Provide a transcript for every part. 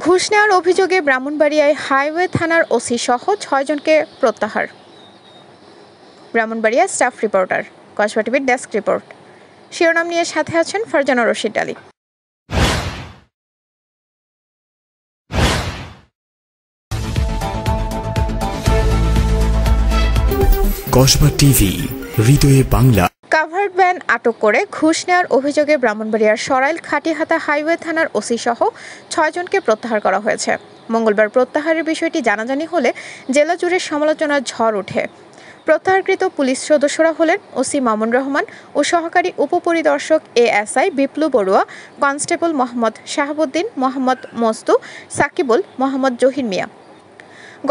ঘুষ নেওয়ার অভিযোগে ব্রাহ্মণবাড়িয়ায় হাইওয়ে থানার ওসি সহ ৬ জনকে প্রত্যাহার। ব্রাহ্মণবাড়িয়া স্টাফ রিপোর্টার, কসবা টিভির ডেস্ক রিপোর্ট। শিরোনাম নিয়ে সাথে আছেন ফারজানা রশিদ আলী। কসবা টিভি, হৃদয়ে বাংলা। কাভার্ড ভ্যান আটক করে ঘুষ নেওয়ার অভিযোগে ব্রাহ্মণবাড়িয়ার সরাইল খাটিহাতা হাইওয়ে থানার ওসি সহ ৬ জনকে প্রত্যাহার করা হয়েছে। মঙ্গলবার প্রত্যাহারের বিষয়টি জানাজানি হলে জেলা জুড়ে সমালোচনার ঝড় ওঠে। প্রত্যাহারকৃত পুলিশ সদস্যরা হলেন ওসি মামুন রহমান ও সহকারী উপপরিদর্শক এএসআই বিপ্লু বড়ুয়া, কনস্টেবল মোহাম্মদ শাহাবুদ্দিন, মোহাম্মদ মস্তু, সাকিবুল, মোহাম্মদ জহির মিয়া।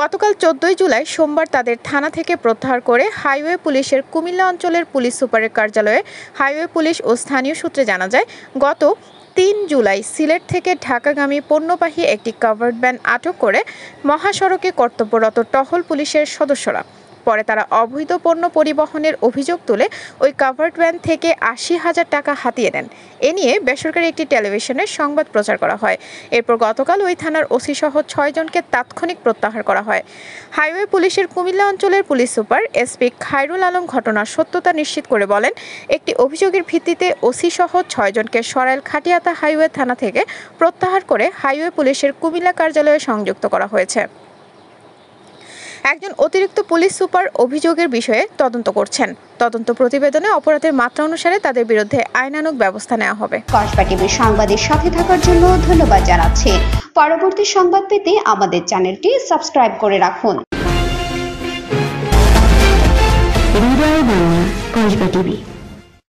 গতকাল ১৪ জুলাই সোমবার তাদের থানা থেকে প্রত্যাহার করে হাইওয়ে পুলিশের কুমিল্লা অঞ্চলের পুলিশ সুপারের কার্যালয়ে হাইওয়ে পুলিশ ও স্থানীয় সূত্রে জানা যায়, গত ৩ জুলাই সিলেট থেকে ঢাকাগামী পণ্যবাহী একটি কাভার্ড ভ্যান আটক করে মহাসড়কে কর্তব্যরত টহল পুলিশের সদস্যরা। পরে তারা অবৈধ পণ্য পরিবহনের অভিযোগ তুলে ওই কাভার্ড ভ্যান থেকে ৮০,০০০ টাকা হাতিয়ে নেন। এ নিয়ে বেসরকারি একটি টেলিভিশনের সংবাদ প্রচার করা হয়। এরপর গতকাল ওই থানার ওসি সহ ৬ জনকে তাৎক্ষণিক প্রত্যাহার করা হয়। হাইওয়ে পুলিশের কুমিল্লা অঞ্চলের police super SP Khairul Alam ঘটনার সত্যতা নিশ্চিত করে বলেন, একটি অভিযোগের ভিত্তিতে ওসি সহ ৬ জনকে সরাইল খাটিয়াতা হাইওয়ে থানা থেকে প্রত্যাহার করে হাইওয়ে পুলিশের কুমিল্লা কার্যালয়ে সংযুক্ত করা হয়েছে। একজন অতিরিক্ত পুলিশ সুপার অভিযোগের বিষয়ে তদন্ত করছেন। তদন্ত প্রতিবেদনে অপরাধের মাত্রা অনুসারে তাদের বিরুদ্ধে আইনানুগ ব্যবস্থা নেওয়া হবে। কসবা টিভির সংবাদের সাথে থাকার জন্য ধন্যবাদ জানাচ্ছি। পরবর্তী সংবাদ পেতে আমাদের চ্যানেলটি সাবস্ক্রাইব করে রাখুন। হৃদয়ে বাংলা, কসবা টিভি।